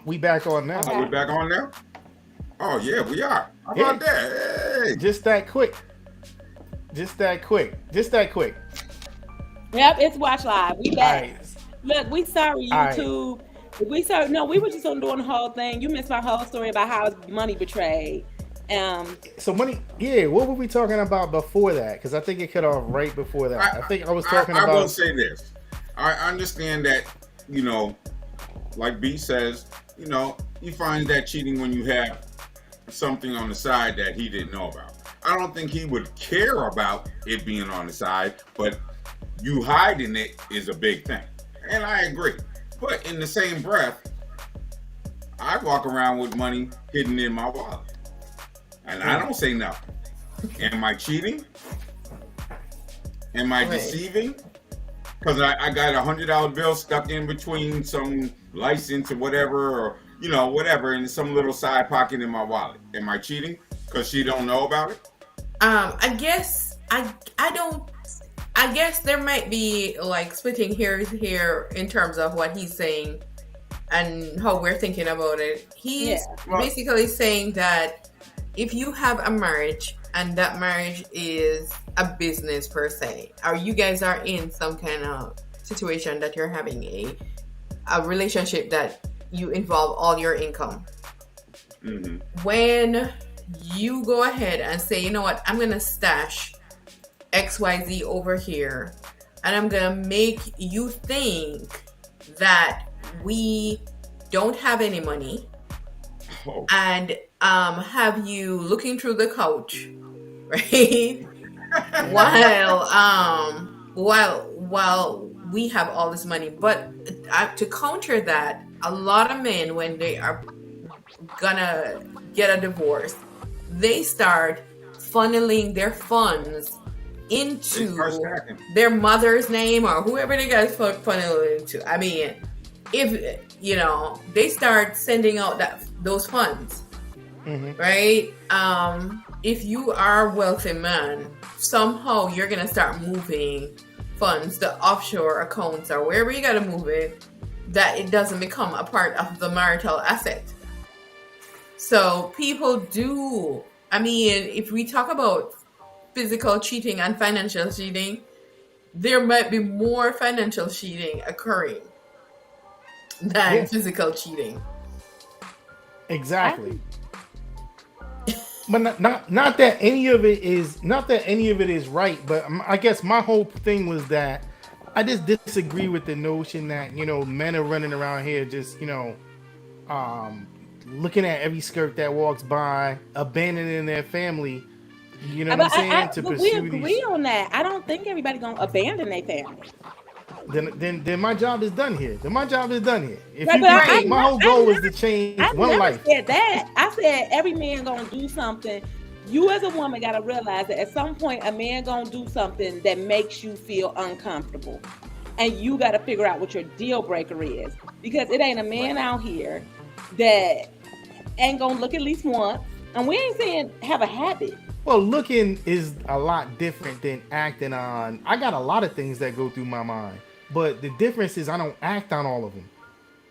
We back on now. Okay. We back on now? Oh yeah, we are. How Yeah. about that? Hey. Just that quick. Just that quick. Just that quick. Yep, it's Watch Live. We All back. right. Look, we sorry, All right. YouTube. We sorry. No, we were just on doing the whole thing. You missed my whole story about how money betrayed. So money. Yeah. What were we talking about before that? Because I think it cut off right before that. I think I was talking I about. will say this. I understand that, like B says, you find that cheating when you have something on the side that he didn't know about. I don't think he would care about it being on the side, but you hiding it is a big thing. And I agree. But in the same breath, I walk around with money hidden in my wallet. And I don't say no. Am I cheating? Am I deceiving? Because I got $100 bill stuck in between some license or whatever, whatever, in some little side pocket in my wallet. Am I cheating? Because she don't know about it? I guess I don't. I guess there might be like splitting hairs here in terms of what he's saying and how we're thinking about it. He's basically saying that if you have a marriage and that marriage is a business per se, or you guys are in some kind of situation that you're having a relationship that you involve all your income. Mm-hmm. When you go ahead and say, you know what, I'm going to stash XYZ over here and I'm going to make you think that we don't have any money and have you looking through the couch, right? while we have all this money. But to counter that, a lot of men, when they are gonna get a divorce, they start funneling their funds into their mother's name or whoever they got funnel into. I mean, if they start sending out those funds, right? If you are a wealthy man, somehow you're gonna start moving funds, the offshore accounts or wherever you gotta move it, that it doesn't become a part of the marital asset. So people do. I mean, if we talk about physical cheating and financial cheating, there might be more financial cheating occurring than physical cheating. Exactly. But not that any of it is right, but I guess my whole thing was that I just disagree with the notion that men are running around here just looking at every skirt that walks by, abandoning their family. You know what I'm saying? We agree on that. I don't think everybody gonna abandon their family. Then my job is done here. If my whole goal was to change one life. I said that. I said every man gonna do something. You as a woman gotta realize that at some point a man gonna do something that makes you feel uncomfortable, and you gotta figure out what your deal breaker is, because it ain't a man out here that ain't gonna look at least once. And we ain't saying have a habit. Well, looking is a lot different than acting on. I got a lot of things that go through my mind, but the difference is I don't act on all of them.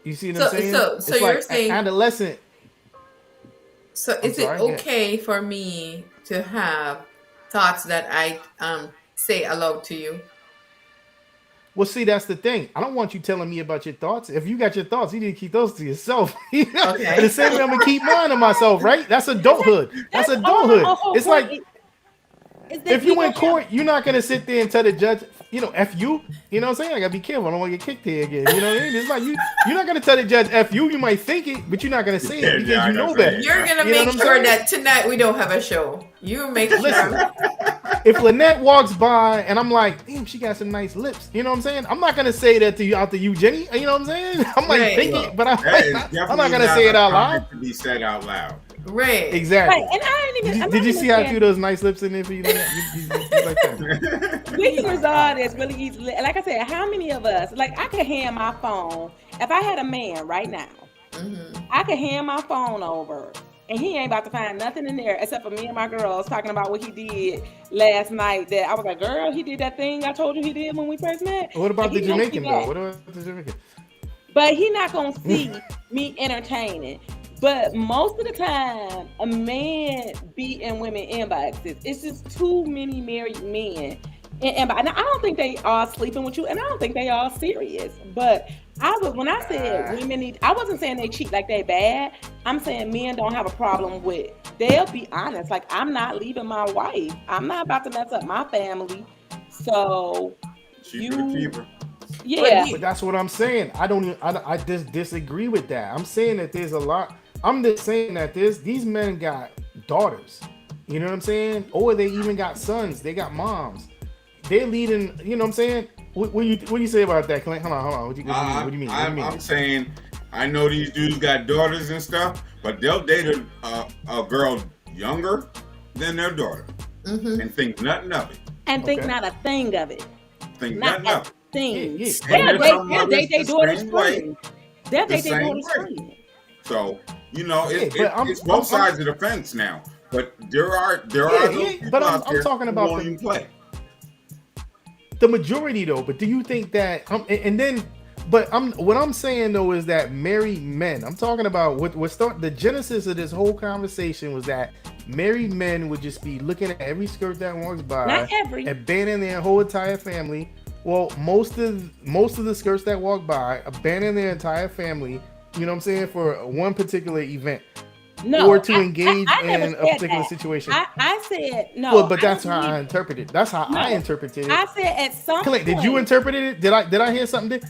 You see what I'm saying? So it's you're like saying adolescent. So is it okay for me to have thoughts that I say aloud to you? Well, see, that's the thing. I don't want you telling me about your thoughts. If you got your thoughts, you need to keep those to yourself. Okay. The same way I'm gonna keep mine to myself, right? That's adulthood. That's adulthood. It's like if you in court, you're not gonna sit there and tell the judge, F you. You know what I'm saying? I gotta be careful. I don't want to get kicked here again. You know what I mean? It's like you're not gonna tell the judge F you. You might think it, but you're not gonna say it because you know better. You're gonna make sure that tonight we don't have a show. You make sure. Listen, if Lynnette walks by and I'm like, damn, she got some nice lips. You know what I'm saying? I'm not gonna say that to you out to you, Jenny. You know what I'm saying? I'm like thinking, but I'm not gonna say it out loud. To be said out loud. Right. Exactly. Right. And I didn't even. Did you see how few of those nice lips in there for you? You like that? We can resolve this really easily. Like I said, how many of us, like I could hand my phone, if I had a man right now, I could hand my phone over and he ain't about to find nothing in there except for me and my girls talking about what he did last night. That I was like, girl, he did that thing I told you he did when we first met. What about the Jamaican though? What about the Jamaican? but he not gonna see me entertaining. But most of the time, a man be in women inboxes. It's just too many married men. And I don't think they are sleeping with you, and I don't think they are serious. But when I said women need, I wasn't saying they cheat like they bad. I'm saying men don't have a problem with. They'll be honest. Like, I'm not leaving my wife. I'm not about to mess up my family. So Keeper. Yeah, but that's what I'm saying. I just disagree with that. I'm saying that there's a lot. I'm just saying that these men got daughters. You know what I'm saying? Or they even got sons. They got moms. They're leading. You know what I'm saying? What do you say about that, Clint? Hold on. What do you mean? I'm saying I know these dudes got daughters and stuff, but they'll date a girl younger than their daughter and think nothing of it. And think not a thing of it. Think nothing of it. Things. They'll date their daughter's friend. They'll date their daughter's friend. So, it's both sides of the fence now. But there are but I'm talking about the majority though. But do you think that what I'm saying though is that married men, I'm talking about the genesis of this whole conversation was that married men would just be looking at every skirt that walks by, abandoning their whole entire family. Well, most of the skirts that walk by abandon their entire family, you know what I'm saying, for one particular event. No, or to engage in a particular situation. I said no. Well, but that's how I interpreted it. That's how I interpreted it. I said at some point. Did you interpret it? Did I hear something?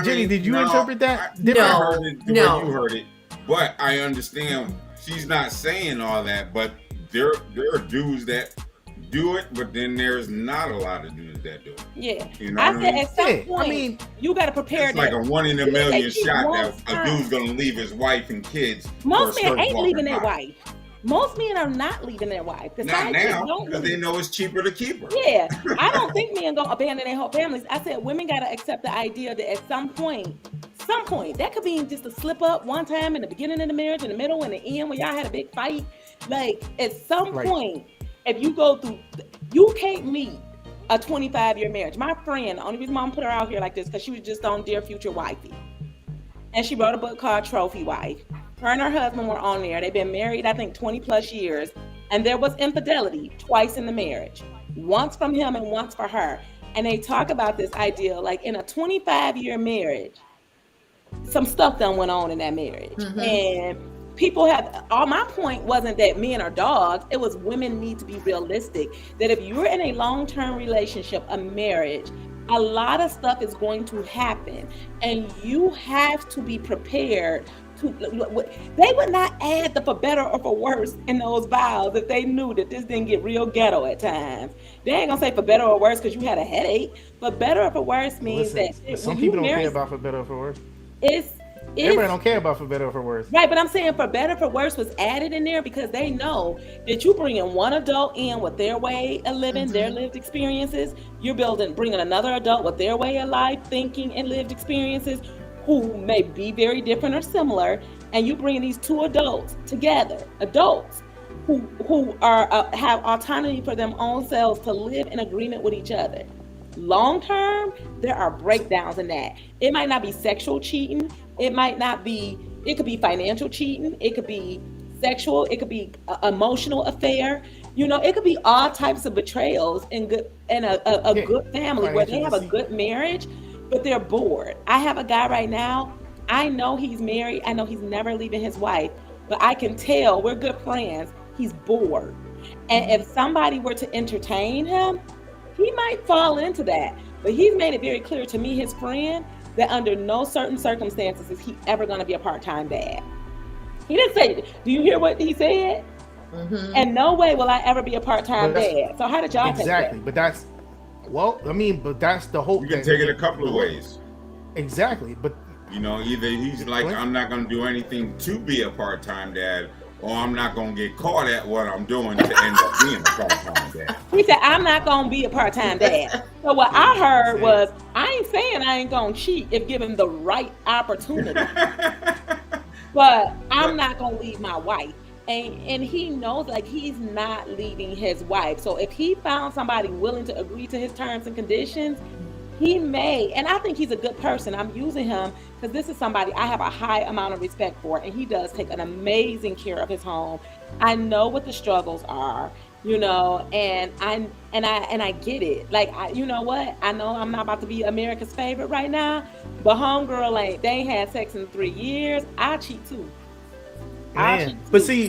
Jenny, did you interpret that? No, I heard it the way you heard it. But I understand she's not saying all that. But there are dudes that do it, but then there's not a lot of dudes that do it. Yeah, you know I said at some point, you got to prepare. It's like a 1 in a million shot that a dude's gonna leave his wife and kids. Most men ain't leaving their wife. Most men are not leaving their wife. Not now, because they know it's cheaper to keep her. Yeah, I don't think men gonna abandon their whole families. I said women gotta accept the idea that at some point, that could be just a slip up one time in the beginning of the marriage, in the middle, and the end, where y'all had a big fight. Like at some point. If you go through, you can't meet a 25-year marriage. My friend, the only reason Mom put her out here like this, because she was just on Dear Future Wifey. And she wrote a book called Trophy Wife. Her and her husband were on there. They've been married, I think, 20 plus years. And there was infidelity twice in the marriage. Once from him and once for her. And they talk about this idea, like in a 25-year marriage, some stuff done went on in that marriage. And my point wasn't that men are dogs. It was women need to be realistic. That if you're in a long-term relationship, a marriage, a lot of stuff is going to happen. And you have to be prepared to, they would not add the for better or for worse in those vows if they knew that this didn't get real ghetto at times. They ain't gonna say for better or worse because you had a headache. But better or for worse means that some people don't care about for better or for worse. Everybody don't care about for better or for worse. Right, but I'm saying for better or for worse was added in there because they know that you bringing one adult in with their way of living, their lived experiences. You're bringing another adult with their way of life, thinking, and lived experiences who may be very different or similar. And you bringing these two adults together, adults who are have autonomy for their own selves to live in agreement with each other. Long term, there are breakdowns in that. It might not be sexual cheating. It could be financial cheating. It could be sexual. It could be emotional affair. It could be all types of betrayals in good family where they have a good marriage, but they're bored. I have a guy right now. I know he's married. I know he's never leaving his wife, but I can tell we're good friends. He's bored. And if somebody were to entertain him, he might fall into that. But he's made it very clear to me, his friend, that under no certain circumstances is he ever going to be a part-time dad. He didn't say, do you hear what he said? And no way will I ever be a part-time dad. So how did y'all take that? Exactly, but that's the whole thing. You can take it a couple of ways. Exactly, but either he's like, I'm not going to do anything to be a part-time dad, or I'm not going to get caught at what I'm doing to end up being a part-time dad. He said, I'm not going to be a part-time dad. So what I heard was, I ain't saying I ain't going to cheat if given the right opportunity. But I'm not going to leave my wife. And he knows, like, he's not leaving his wife. So if he found somebody willing to agree to his terms and conditions, He may, and I think he's a good person. I'm using him because this is somebody I have a high amount of respect for, and he does take an amazing care of his home. I know what the struggles are, and I get it. Like, you know what? I know I'm not about to be America's favorite right now, but homegirl they ain't had sex in 3 years. I cheat too. Man, but see,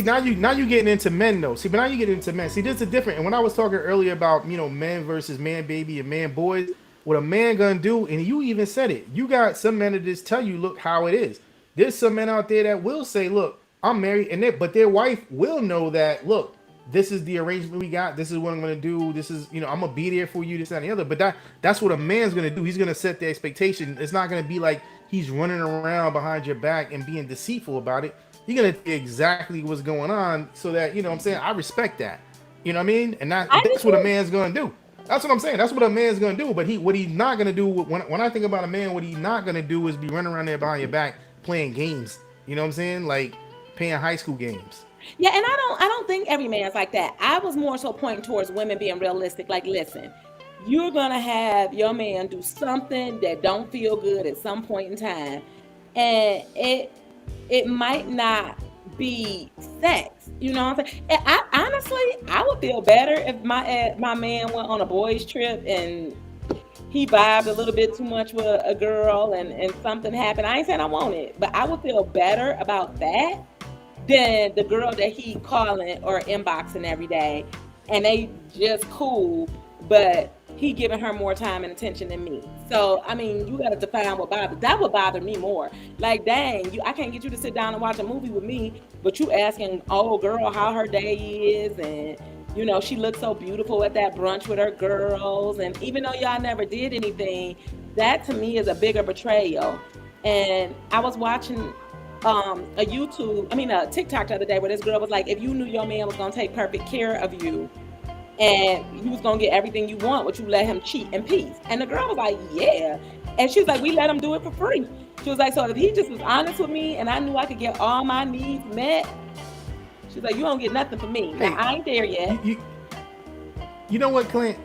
now you getting into men though. See, but now you get into men. See, this is different. And when I was talking earlier about men versus man baby and man boys, what a man gonna do, and you even said it. You got some men that just tell you, look how it is. There's some men out there that will say, look, I'm married, but their wife will know that, look, this is the arrangement we got. This is what I'm gonna do. This is, I'm gonna be there for you. This and the other. But that's what a man's gonna do. He's gonna set the expectation. It's not gonna be like he's running around behind your back and being deceitful about it. You're gonna see exactly what's going on, so that what I'm saying, I respect that. You know what I mean? And that's what a man's gonna do. That's what I'm saying. That's what a man's gonna do. But what he's not gonna do, when I think about a man, what he's not gonna do is be running around there behind your back playing games. You know what I'm saying? Like playing high school games. Yeah, and I don't think every man's like that. I was more so pointing towards women being realistic. Like, listen, you're gonna have your man do something that don't feel good at some point in time, and it might not be sex. You know what I'm saying? And I would feel better if my man went on a boys trip and he vibed a little bit too much with a girl and something happened. I ain't saying I want it, but I would feel better about that than the girl that he calling or inboxing every day and they just cool, but he giving her more time and attention than me. So, I mean, you got to define what bothers. That would bother me more. Like, dang, I can't get you to sit down and watch a movie with me, but you asking, oh, girl, how her day is, and, she looks so beautiful at that brunch with her girls, and even though y'all never did anything, that to me is a bigger betrayal. And I was watching a TikTok the other day where this girl was like, if you knew your man was going to take perfect care of you, and you was gonna get everything you want, would you let him cheat in peace? And the girl was like, yeah. And she was like, we let him do it for free. She was like, so if he just was honest with me and I knew I could get all my needs met, she's like, you don't get nothing from me. Now, I ain't there yet. You know what, Clint?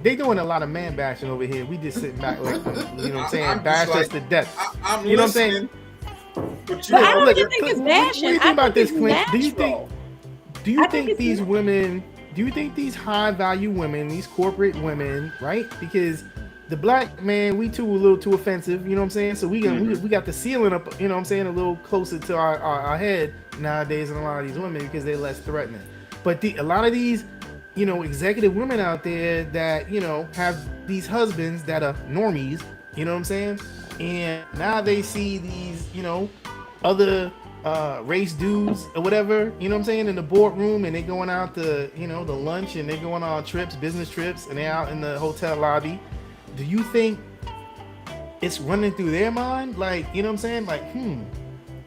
They doing a lot of man bashing over here. We just sitting back like, what I'm saying, bash us to death. I'm you know what I'm saying? But I don't think it's bashing. What do you think about this, Clint? Natural. Do you think these women? Do you think these high value women, these corporate women, right? Because the black man, we too a little too offensive, you know what I'm saying? So we got the ceiling up, you know what I'm saying, a little closer to our head nowadays in a lot of these women because they're less threatening. But a lot of these, executive women out there that, have these husbands that are normies, you know what I'm saying? And now they see these, other race dudes or whatever, you know what I'm saying, in the boardroom, and they going out to, the lunch, and they going on trips, business trips, and they're out in the hotel lobby. Do you think it's running through their mind? Like, you know what I'm saying? Like, you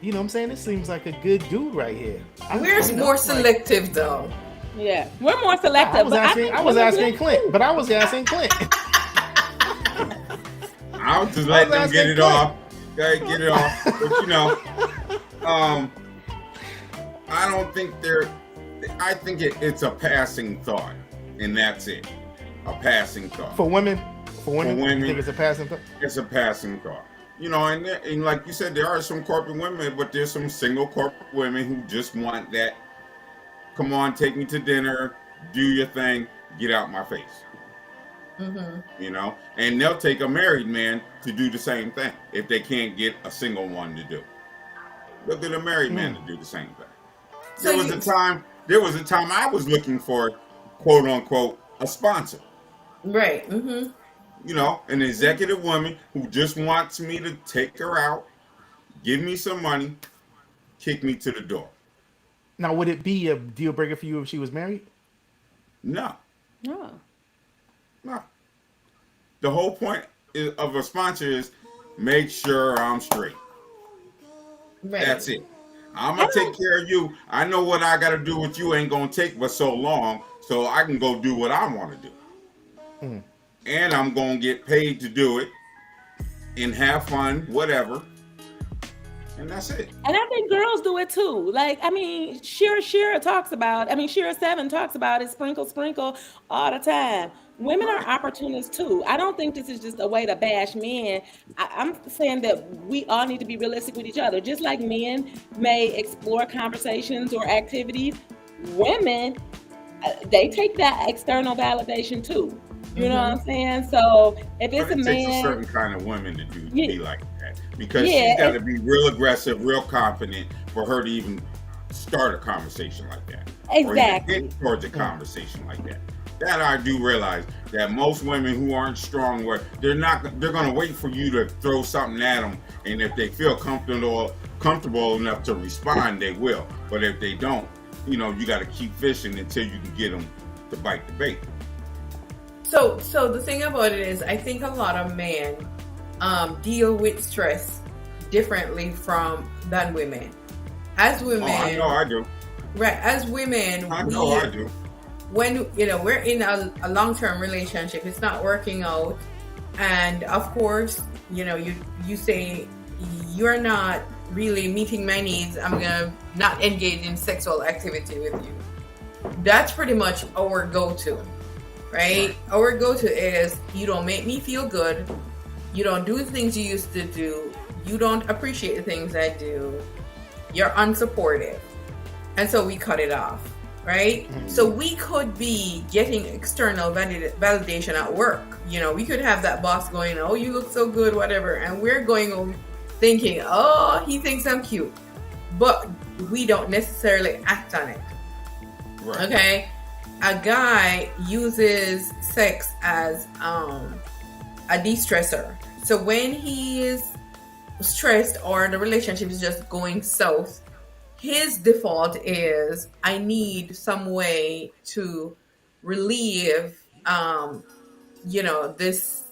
know what I'm saying? This seems like a good dude right here. We're more selective though. Yeah, we're more selective. I was asking Clint, but I was asking Clint. I was just letting them get it off. Get it off. But I don't think I think it's a passing thought, and that's it. A passing thought. For women, you think it's a passing thought? It's a passing thought. And like you said, there are some corporate women, but there's some single corporate women who just want that, come on, take me to dinner, do your thing, get out my face. Mm-hmm. And they'll take a married man to do the same thing if they can't get a single one to do. They'll get a married man to do the same thing. There was a time I was looking for, quote unquote, a sponsor. Right. Mm-hmm. An executive woman who just wants me to take her out, give me some money, kick me to the door. Now, would it be a deal breaker for you if she was married? No. No. No. The whole point of a sponsor is make sure I'm straight. Right. That's it. I'm going to take care of you. I know what I got to do with you ain't going to take but so long, so I can go do what I want to do. And I'm going to get paid to do it and have fun, whatever. And that's it. And I think girls do it too. Like, Shira talks about, Shira 7 talks about it, sprinkle all the time. women are opportunists too. I don't think this is just a way to bash men. I'm saying that we all need to be realistic with each other. Just like men may explore conversations or activities, women, they take that external validation too. You know what I'm saying? So if it's but it a takes man, a certain kind of women to be like that, because she's got to be real aggressive, real confident for her to even start a conversation like that. Exactly. Or even get towards a conversation like that. That I do realize that most women who aren't strong, where they're going to wait for you to throw something at them, and if they feel comfortable enough to respond, they will. But if they don't, you got to keep fishing until you can get them to bite the bait. So the thing about it is, I think a lot of men deal with stress differently than women. As women, I know I do. Right, as women, I do. When we're in a long-term relationship, it's not working out, and of course, you say you're not really meeting my needs. I'm gonna not engage in sexual activity with you. That's pretty much our go-to. Right? Our go-to is, you don't make me feel good. You don't do the things you used to do. You don't appreciate the things I do. You're unsupportive. And so we cut it off, right? Mm-hmm. So we could be getting external validation at work. We could have that boss going, oh, you look so good, whatever. And we're going home thinking, oh, he thinks I'm cute. But we don't necessarily act on it. Right. Okay? A guy uses sex as a de-stressor. So when he is stressed or the relationship is just going south, his default is, I need some way to relieve, this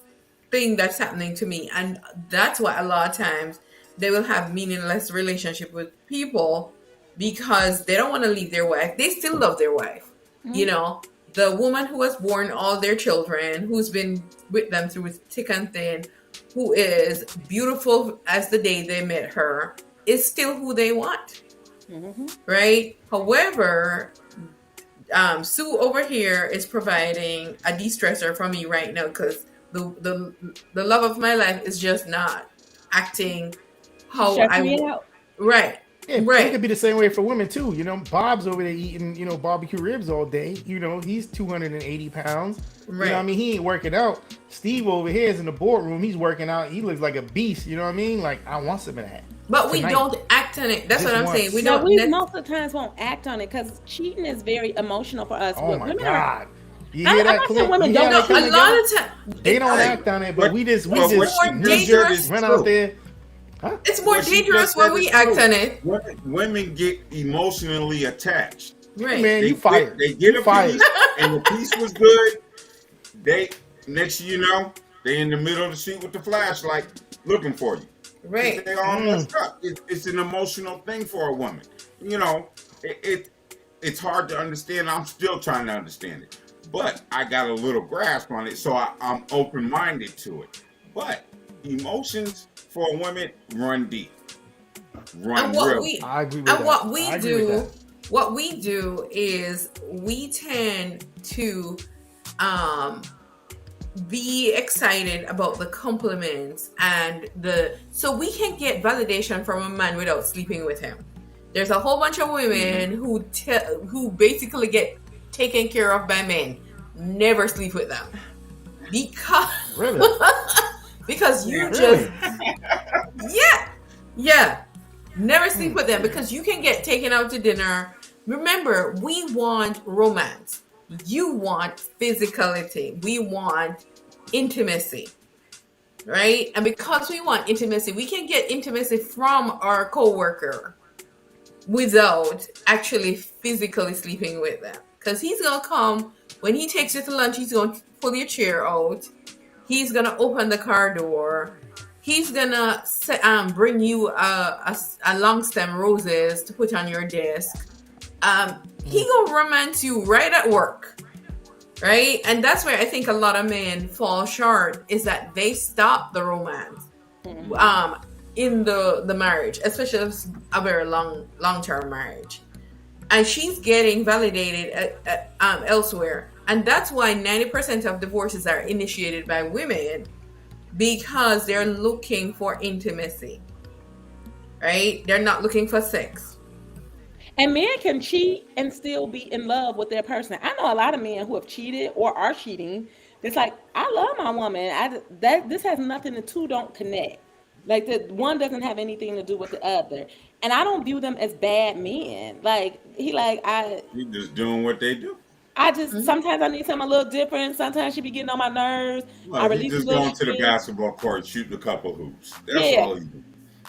thing that's happening to me. And that's why a lot of times they will have meaningless relationship with people, because they don't want to leave their wife. They still love their wife. Mm-hmm. The woman who has borne all their children, who's been with them through thick and thin, who is beautiful as the day they met her, is still who they want. Mm-hmm. Right? However, Sue over here is providing a de-stressor for me right now, because the love of my life is just not acting how I want. Right. Yeah, right. It could be the same way for women too. Bob's over there eating, barbecue ribs all day. He's 280 pounds. Right. He ain't working out. Steve over here is in the boardroom. He's working out. He looks like a beast. Like, I want some of that. But tonight. We don't act on it. That's what I'm saying. We most of the times won't act on it, because cheating is very emotional for us. Oh my God. You hear that, Clint? Women don't. A lot of times they don't act on it, but we just run out there. Huh? It's more dangerous when we act on it. Women get emotionally attached. Right. Man, you fired. They get a piece, and the piece was good. Next thing you know, they in the middle of the street with the flashlight looking for you. Right. They all messed up. It's an emotional thing for a woman. It's hard to understand. I'm still trying to understand it. But I got a little grasp on it, so I'm open-minded to it. But emotions for women run deep. I agree with that. What we do is we tend to be excited about the compliments so we can get validation from a man without sleeping with him. There's a whole bunch of women who basically get taken care of by men, never sleep with them, because really? Because you never sleep with them, because you can get taken out to dinner. Remember, we want romance. You want physicality. We want intimacy, right? And because we want intimacy, we can get intimacy from our coworker without actually physically sleeping with them. Because he's going to come, when he takes you to lunch, he's going to pull your chair out. He's going to open the car door. He's going to bring you a long stem roses to put on your desk. He going to romance you right at work. Right? And that's where I think a lot of men fall short, is that they stop the romance in the marriage, especially if it's a very long-term marriage. And she's getting validated elsewhere. And that's why 90% of divorces are initiated by women, because they're looking for intimacy, right? They're not looking for sex. And men can cheat and still be in love with their person. I know a lot of men who have cheated or are cheating. It's like, I love my woman. This has nothing to two don't connect. Like the one doesn't have anything to do with the other. And I don't view them as bad men. Like you just doing what they do. I just sometimes I need something a little different. Sometimes she be getting on my nerves. Well, he's just going to the basketball court, shooting a couple hoops. That's all he do.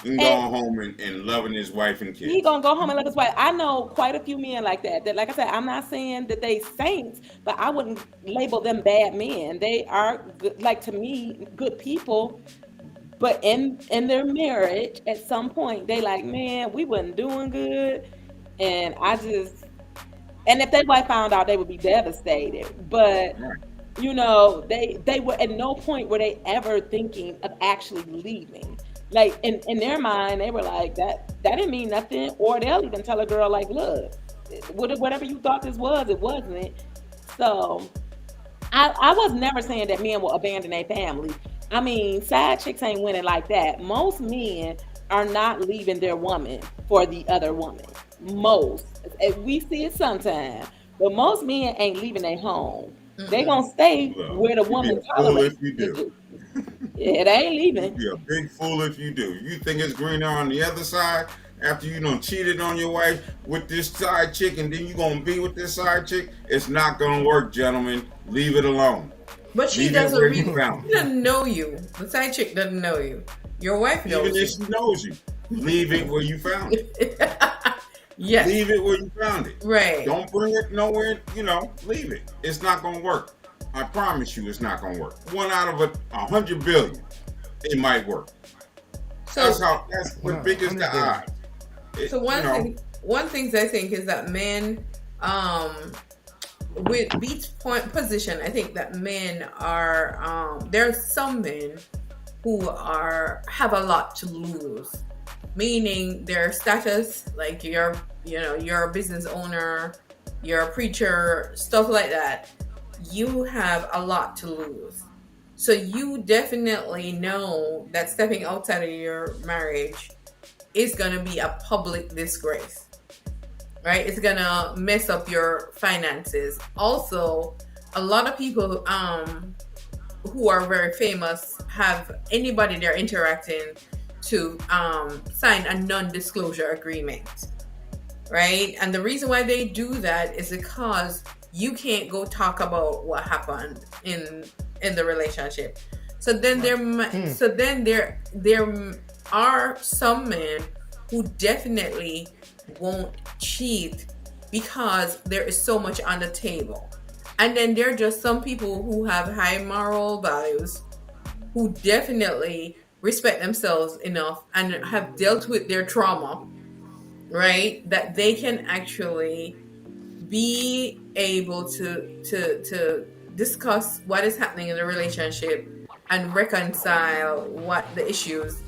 And going home and loving his wife and kids. He gonna go home and love his wife. I know quite a few men like that. That, like I said, I'm not saying that they saints, but I wouldn't label them bad men. They are good, like to me, good people. But in their marriage, at some point, they like, man, we wasn't doing good, and and if their wife found out, they would be devastated. But you know, they were at no point were they ever thinking of actually leaving. Like in their mind, they were like, that didn't mean nothing. Or they'll even tell a girl like, look, whatever you thought this was, it wasn't. So I was never saying that men will abandon their family. I mean, side chicks ain't winning like that. Most men are not leaving their woman for the other woman. Most. We see it sometimes. But most men ain't leaving their home. They gonna stay where the woman tolerates you do. Yeah, they ain't leaving. You'd be a big fool if you do. You think it's greener on the other side after you done cheated on your wife with this side chick, and then you gonna be with this side chick? It's not gonna work, gentlemen. Leave it alone. But she doesn't know you. The side chick doesn't know you. Your wife knows you. Even if she knows you, leave it where you found it. Yes. Leave it where you found it. Right. Don't bring it nowhere, leave it. It's not gonna work. I promise you it's not going to work. 1 out of 100 billion, it might work. So that's the biggest the odds. So one thing I think is that men, with beach point position, I think that men are, there are some men who have a lot to lose. Meaning their status, like you're a business owner, you're a preacher, stuff like that. You have a lot to lose. So you definitely know that stepping outside of your marriage is going to be a public disgrace, right? It's going to mess up your finances. Also, a lot of people who are very famous have anybody they're interacting to sign a non-disclosure agreement, right? And the reason why they do that is because you can't go talk about what happened in the relationship. So then there are some men who definitely won't cheat because there is so much on the table. And then there are just some people who have high moral values who definitely respect themselves enough and have dealt with their trauma, right? That they can actually be able to discuss what is happening in the relationship and reconcile what the issues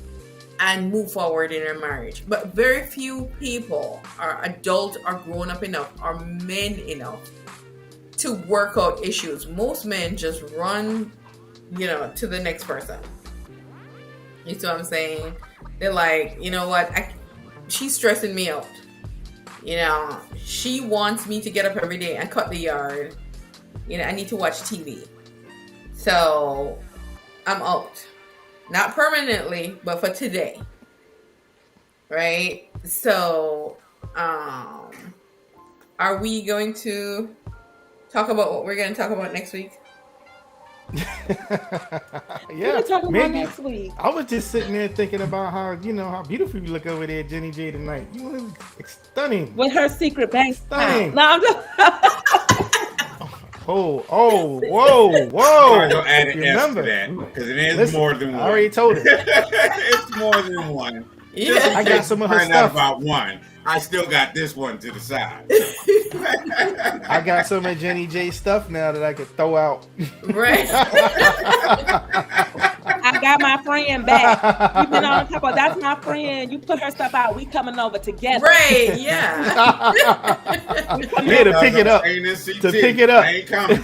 and move forward in their marriage. But very few people are adult or grown up enough or men enough to work out issues. Most men just run, to the next person. You see what I'm saying? They're like, you know what? She's stressing me out. She wants me to get up every day and cut the yard. I need to watch TV. So I'm out. Not permanently, but for today. Right? So, are we going to talk about what we're going to talk about next week? Yeah, talking about next week. I was just sitting there thinking about how beautiful you look over there, Jenny J, tonight. You look stunning with her secret bank. Stunning. No, I'm just. Whoa! Don't add an S to that because it is more than one. I already told it. It's more than one. Yeah, I got some of her stuff. stuff. About one. I still got this one to the side. I got some of Jenny J stuff now that I could throw out. Right. I I got my friend back. We've been on a couple. That's my friend. You put her stuff out. We coming over together. Right? Yeah. Yeah, to pick it up. To pick it up. I ain't coming.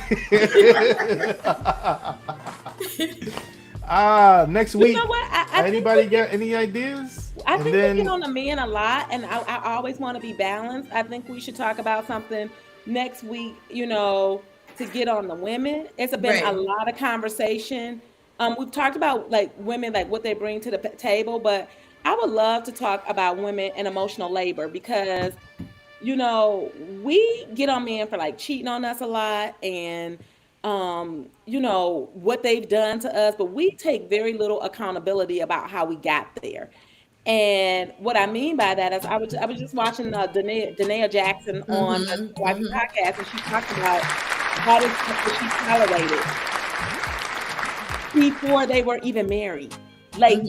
Next week. You know what? Anybody got any ideas? I think we get on the men a lot, and I always want to be balanced. I think we should talk about something next week, you know, to get on the women. It's been a lot of conversation. We've talked about like women, like what they bring to the table, but I would love to talk about women and emotional labor because, you know, we get on men for like cheating on us a lot and, you know, what they've done to us, but we take very little accountability about how we got there. And what I mean by that is I was just watching Danae Jackson on the Watching podcast, and she talked about all the stuff that she tolerated before they were even married. Like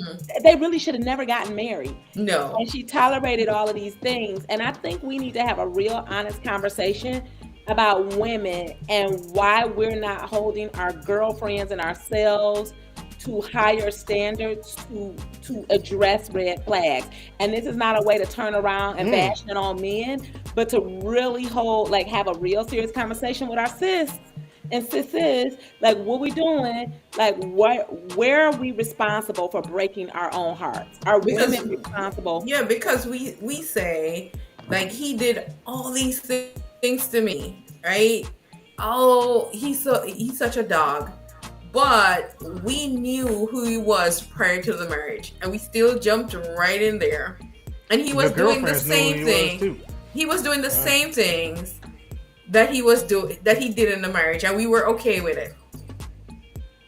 they really should have never gotten married. No. And she tolerated all of these things. And I think we need to have a real honest conversation about women and why we're not holding our girlfriends and ourselves to higher standards to address red flags. And this is not a way to turn around and bash it on men, but to really have a real serious conversation with our sis. And sis, like, what we doing? Like, where are we responsible for breaking our own hearts? Are women responsible? Yeah, because we say, like, he did all these things to me, right? Oh, he's such a dog. But we knew who he was prior to the marriage, and we still jumped right in there. And he was doing the same thing. He was doing the same things that he did in the marriage, and we were okay with it.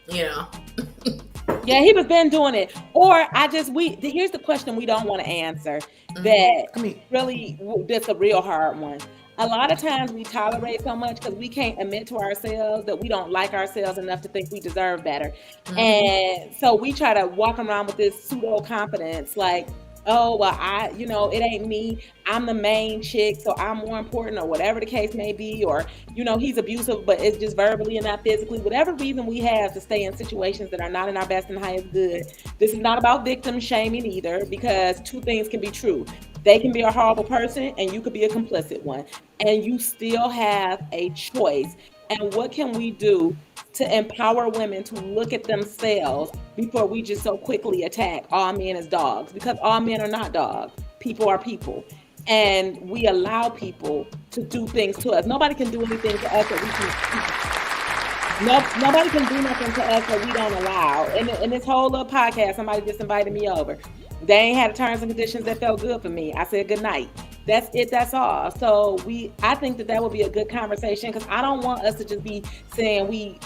You know. Yeah, he was been doing it. Or here's the question we don't want to answer. That's a real hard one. A lot of times we tolerate so much because we can't admit to ourselves that we don't like ourselves enough to think we deserve better. And so we try to walk around with this pseudo confidence, like, oh, well, it ain't me. I'm the main chick, so I'm more important, or whatever the case may be. Or, he's abusive, but it's just verbally and not physically. Whatever reason we have to stay in situations that are not in our best and highest good. This is not about victim shaming either, because two things can be true. They can be a horrible person, and you could be a complicit one. And you still have a choice. And what can we do to empower women to look at themselves before we just so quickly attack all men as dogs? Because all men are not dogs. People are people. And we allow people to do things to us. Nobody can do anything to us that we can. Nobody can do nothing to us that we don't allow. In this whole little podcast, somebody just invited me over. They ain't had terms and conditions that felt good for me. I said good night. That's it. That's all. So I think that would be a good conversation, because I don't want us to just be saying we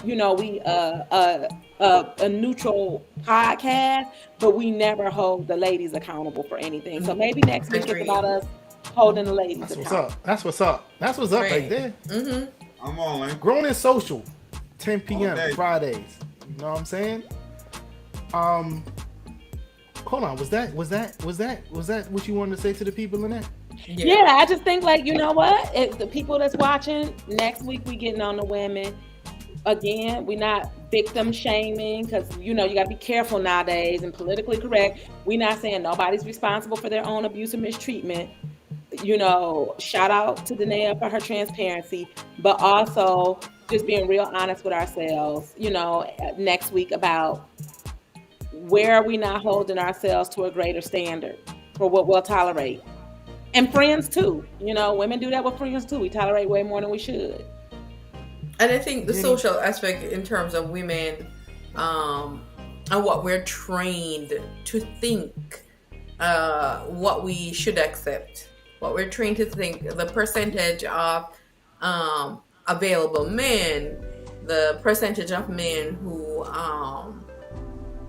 a neutral podcast, but we never hold the ladies accountable for anything. So maybe next week it's about us holding the ladies accountable. That's what's up right there. I'm all in. Grown and Social, 10 p.m. Fridays. You know what I'm saying? Hold on. Was that what you wanted to say to the people, Lynnette? Yeah, I just think, like, you know what? The people that's watching, next week we getting on the women. Again, we're not victim shaming, because, you got to be careful nowadays and politically correct. We're not saying nobody's responsible for their own abuse or mistreatment. Shout out to Danae for her transparency, but also just being real honest with ourselves, next week about where are we not holding ourselves to a greater standard for what we'll tolerate. And friends too. Women do that with friends too. We tolerate way more than we should. And I think the social aspect in terms of women and what we're trained to think, what we should accept, what we're trained to think, the percentage of available men, the percentage of men who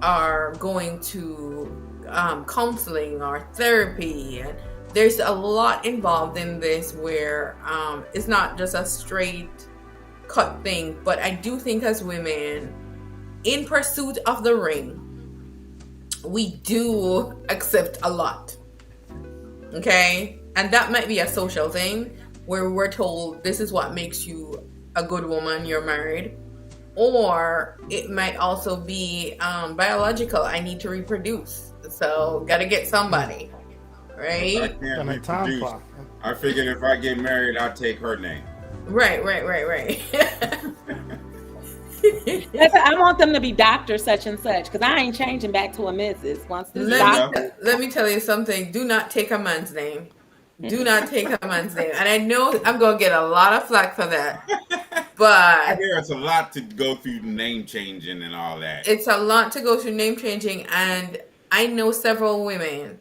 are going to counseling or therapy. And there's a lot involved in this where it's not just a straight cut thing. But I do think as women, in pursuit of the ring, we do accept a lot. Okay? And that might be a social thing where we're told this is what makes you a good woman, you're married. or it might also be biological. I need to reproduce, so gotta get somebody, right? I can't reproduce. I figured if I get married, I'll take her name. Right. I want them to be Dr. such and such, because I ain't changing back to a Mrs. Once this let me tell you something. Do not take a man's name. Do not take a man's name. And I know I'm going to get a lot of flack for that. But I hear it's a lot to go through name changing and all that. It's a lot to go through name changing. And I know several women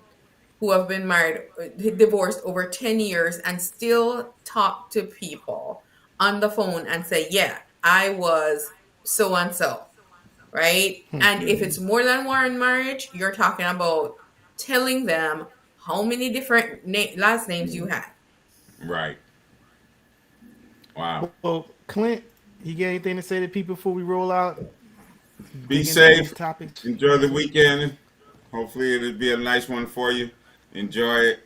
who have been married, divorced over 10 years and still talk to people on the phone and say, yeah, I was so-and-so, right? And if it's more than one marriage, you're talking about telling them how many different last names you had. Right. Wow. Well, Clint, you got anything to say to people before we roll out? Be safe. Enjoy the weekend. Hopefully it'll be a nice one for you. Enjoy it.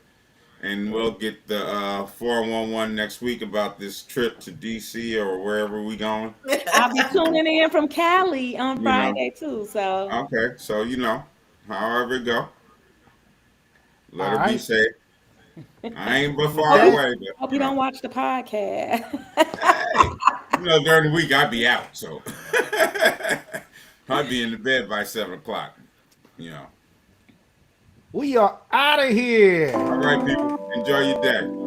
And we'll get the 411 next week about this trip to DC or wherever we going. I'll be tuning in from Cali on Friday too. So okay, so however it go, let her be safe. I ain't but far away. But, hope you don't watch the podcast. Hey, during the week I'd be out, so I'd be in the bed by 7 o'clock. We are out of here. All right, people. Enjoy your day.